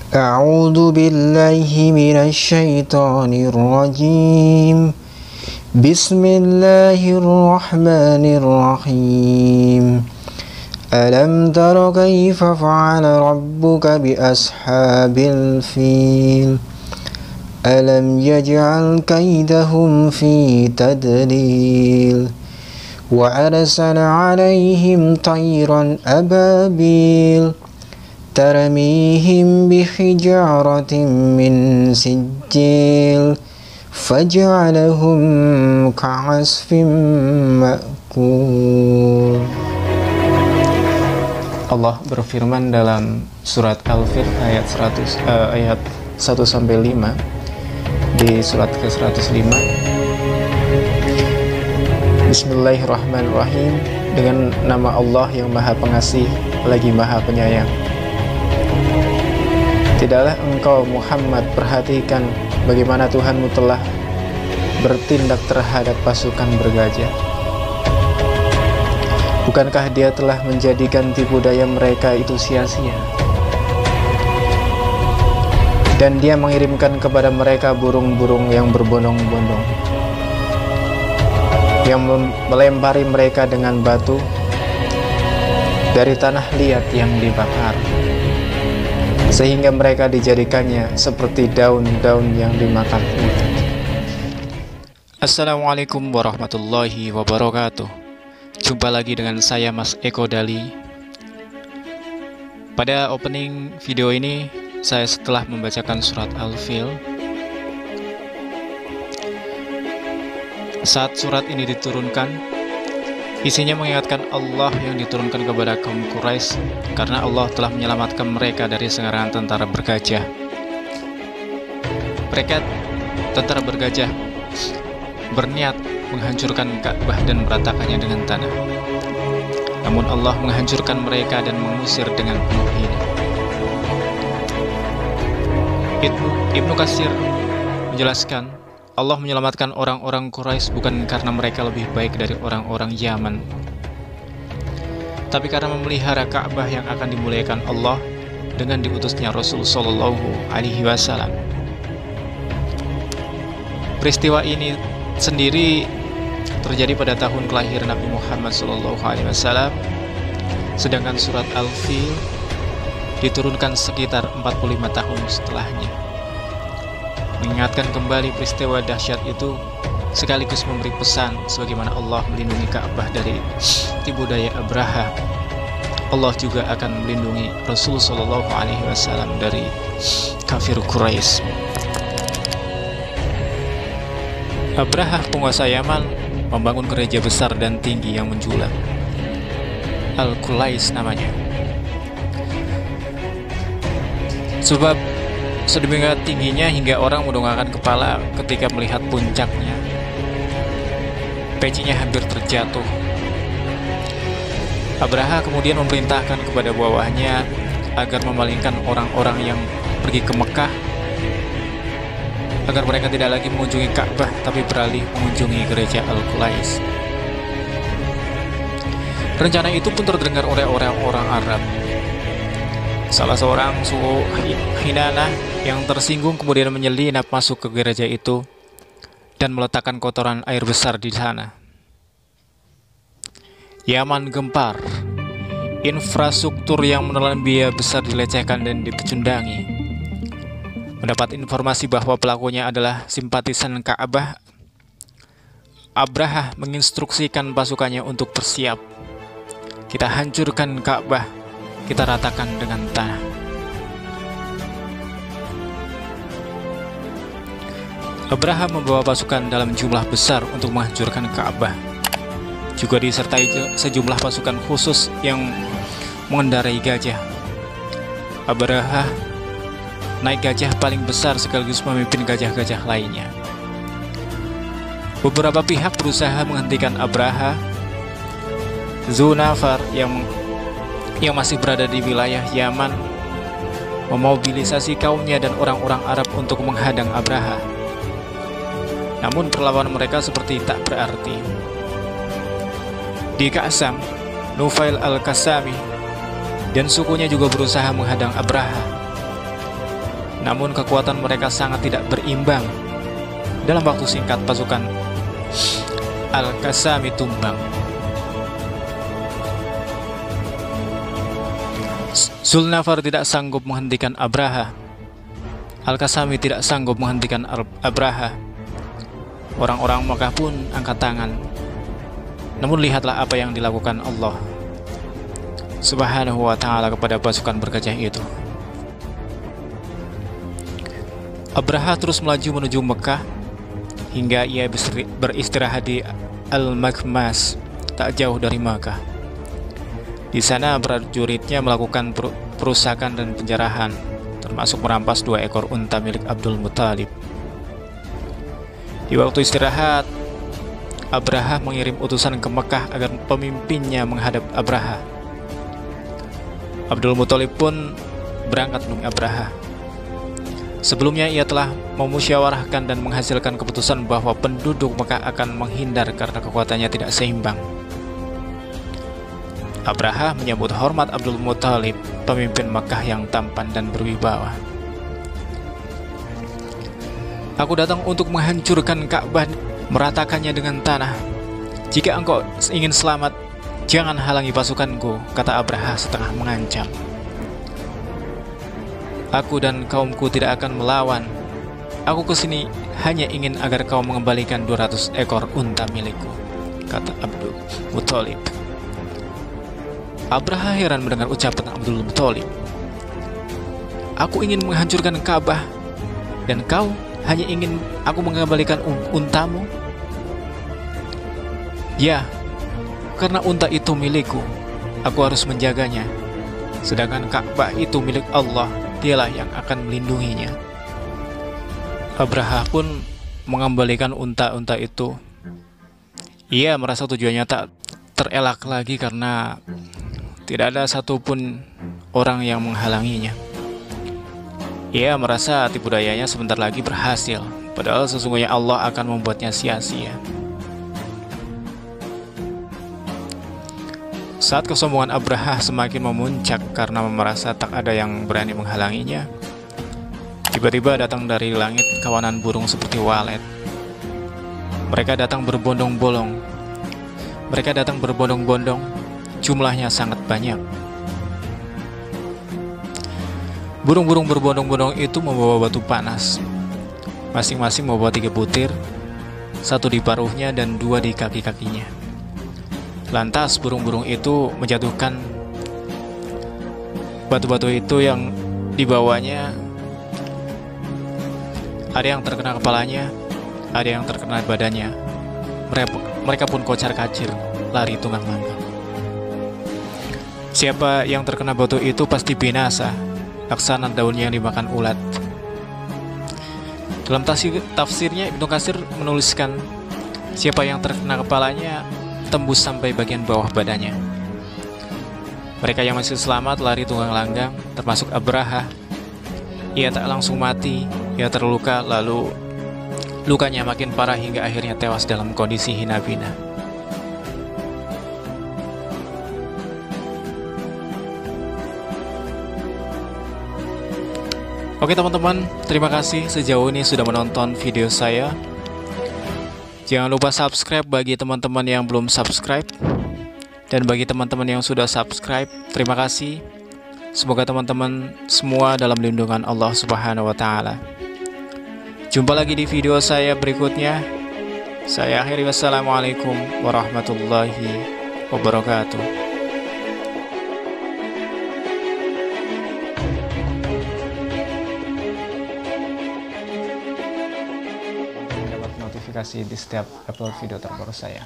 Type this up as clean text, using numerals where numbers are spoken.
أعوذ بالله من الشيطان الرجيم. بسم الله الرحمن الرحيم. ألم تر كيف فعل ربك بأصحاب الفيل ألم يجعل كيدهم في تدليل وأرسل عليهم طيرا أبابيل ترميهم بحجارة من سجيل فجعلهم كعصف مأكول. Allah berfirman dalam surat Al-Fil ayat 1-5 di surat ke-105. Bismillahirrahmanirrahim. Dengan nama Allah yang Maha Pengasih lagi Maha Penyayang. Tidaklah engkau Muhammad perhatikan bagaimana Tuhanmu telah bertindak terhadap pasukan bergajah. Bukankah Dia telah menjadikan tipu daya mereka itu sia-sia? Dan Dia mengirimkan kepada mereka burung-burung yang berbondong-bondong, yang melempari mereka dengan batu dari tanah liat yang dibakar, sehingga mereka dijadikannya seperti daun-daun yang dimakan ulat. Assalamualaikum warahmatullahi wabarakatuh. Jumpa lagi dengan saya Mas Eko Dali. Pada opening video ini, saya setelah membacakan surat Al-Fil. Saat surat ini diturunkan, isinya mengingatkan Allah yang diturunkan kepada kaum Quraisy karena Allah telah menyelamatkan mereka dari serangan tentara bergajah. Mereka tentara bergajah berniat menghancurkan Ka'bah dan meratakannya dengan tanah. Namun Allah menghancurkan mereka dan mengusir dengan penuh hina. Ibnu Katsir menjelaskan, Allah menyelamatkan orang-orang Quraisy bukan karena mereka lebih baik dari orang-orang Yaman, tapi karena memelihara Ka'bah yang akan dimuliakan Allah dengan diutusnya Rasul Shallallahu Alaihi Wasallam. Peristiwa ini sendiri terjadi pada tahun kelahiran Nabi Muhammad SAW, sedangkan surat Al-Fil diturunkan sekitar 45 tahun setelahnya. Mengingatkan kembali peristiwa dahsyat itu sekaligus memberi pesan sebagaimana Allah melindungi Ka'bah dari tipu daya Abraha, Allah juga akan melindungi Rasul SAW dari kafir Quraisy. Abraha, penguasa Yaman, membangun gereja besar dan tinggi yang menjulang. Al-Qulais namanya. Sebab sedemikian tingginya hingga orang mendongakkan kepala ketika melihat puncaknya. Pecinya hampir terjatuh. Abraha kemudian memerintahkan kepada bawahnya agar memalingkan orang-orang yang pergi ke Mekah, agar mereka tidak lagi mengunjungi Ka'bah tapi beralih mengunjungi gereja Al-Qulais. Rencana itu pun terdengar oleh orang-orang Arab. Salah seorang suku Kinanah yang tersinggung kemudian menyelinap masuk ke gereja itu dan meletakkan kotoran air besar di sana. Yaman gempar. Infrastruktur yang menelan biaya besar dilecehkan dan dipecundangi. Mendapat informasi bahwa pelakunya adalah simpatisan Ka'bah, Abraha menginstruksikan pasukannya untuk bersiap. Kita hancurkan Ka'bah, kita ratakan dengan tanah. Abraha membawa pasukan dalam jumlah besar untuk menghancurkan Ka'bah. Juga disertai sejumlah pasukan khusus yang mengendarai gajah. Abraha naik gajah paling besar sekaligus memimpin gajah-gajah lainnya. Beberapa pihak berusaha menghentikan Abraha. Dzunafar yang masih berada di wilayah Yaman memobilisasi kaumnya dan orang-orang Arab untuk menghadang Abraha. Namun perlawanan mereka seperti tak berarti. Di Ka'sam, Nufail al-Qasami dan sukunya juga berusaha menghadang Abraha. namun kekuatan mereka sangat tidak berimbang. Dalam waktu singkat, pasukan Al-Qasami tumbang. Zulnafar tidak sanggup menghentikan Abraha. Al-Qasami tidak sanggup menghentikan Abraha. Orang-orang Makkah pun angkat tangan. Namun lihatlah apa yang dilakukan Allah Subhanahu wa ta'ala kepada pasukan bergajah itu. Abraha terus melaju menuju Mekah hingga ia beristirahat di Al-Maghmas, tak jauh dari Makkah. Di sana prajuritnya melakukan perusakan dan penjarahan, termasuk merampas 2 ekor unta milik Abdul Muthalib. Di waktu istirahat, Abraha mengirim utusan ke Mekah agar pemimpinnya menghadap Abraha. Abdul Muthalib pun berangkat menemui Abraha. Sebelumnya ia telah memusyawarahkan dan menghasilkan keputusan bahwa penduduk Mekah akan menghindar karena kekuatannya tidak seimbang. Abraha menyambut hormat Abdul Muthalib, pemimpin Mekah yang tampan dan berwibawa. Aku datang untuk menghancurkan Ka'bah, meratakannya dengan tanah. Jika engkau ingin selamat, jangan halangi pasukanku, kata Abraha setengah mengancam. Aku dan kaumku tidak akan melawan. Aku kesini hanya ingin agar kau mengembalikan 200 ekor unta milikku, kata Abdul Muthalib. Abraha heran mendengar ucapan Abdul Muthalib. Aku ingin menghancurkan Ka'bah, dan kau hanya ingin aku mengembalikan untamu? Ya, karena unta itu milikku, aku harus menjaganya. Sedangkan Ka'bah itu milik Allah, dialah yang akan melindunginya. Abraha pun mengembalikan unta-unta itu. Ia merasa tujuannya tak terelak lagi karena tidak ada satupun orang yang menghalanginya. Ia merasa tipu dayanya sebentar lagi berhasil, padahal sesungguhnya Allah akan membuatnya sia-sia. Saat kesombongan Abraha semakin memuncak karena merasa tak ada yang berani menghalanginya, tiba-tiba datang dari langit kawanan burung seperti walet. Mereka datang berbondong-bondong. Jumlahnya sangat banyak. Burung-burung berbondong-bondong itu membawa batu panas. Masing-masing membawa 3 butir, 1 di paruhnya dan 2 di kaki-kakinya. Lantas burung-burung itu menjatuhkan batu-batu itu yang dibawanya. Ada yang terkena kepalanya, ada yang terkena badannya. Mereka pun kocar-kacir, lari tunggang-langgang. Siapa yang terkena batu itu pasti binasa, laksana daun yang dimakan ulat. Dalam tafsirnya, Ibnu Katsir menuliskan, siapa yang terkena kepalanya tembus sampai bagian bawah badannya. Mereka yang masih selamat lari tunggang-langgang, termasuk Abraha. Ia tak langsung mati, ia terluka, lalu lukanya makin parah hingga akhirnya tewas dalam kondisi hina-bina. Oke teman-teman, terima kasih sejauh ini sudah menonton video saya. Jangan lupa subscribe bagi teman-teman yang belum subscribe. Dan bagi teman-teman yang sudah subscribe, terima kasih. Semoga teman-teman semua dalam lindungan Allah Subhanahu wa ta'ala. Jumpa lagi di video saya berikutnya. Saya akhiri, wassalamualaikum warahmatullahi wabarakatuh. Notifikasi di setiap upload video terbaru saya.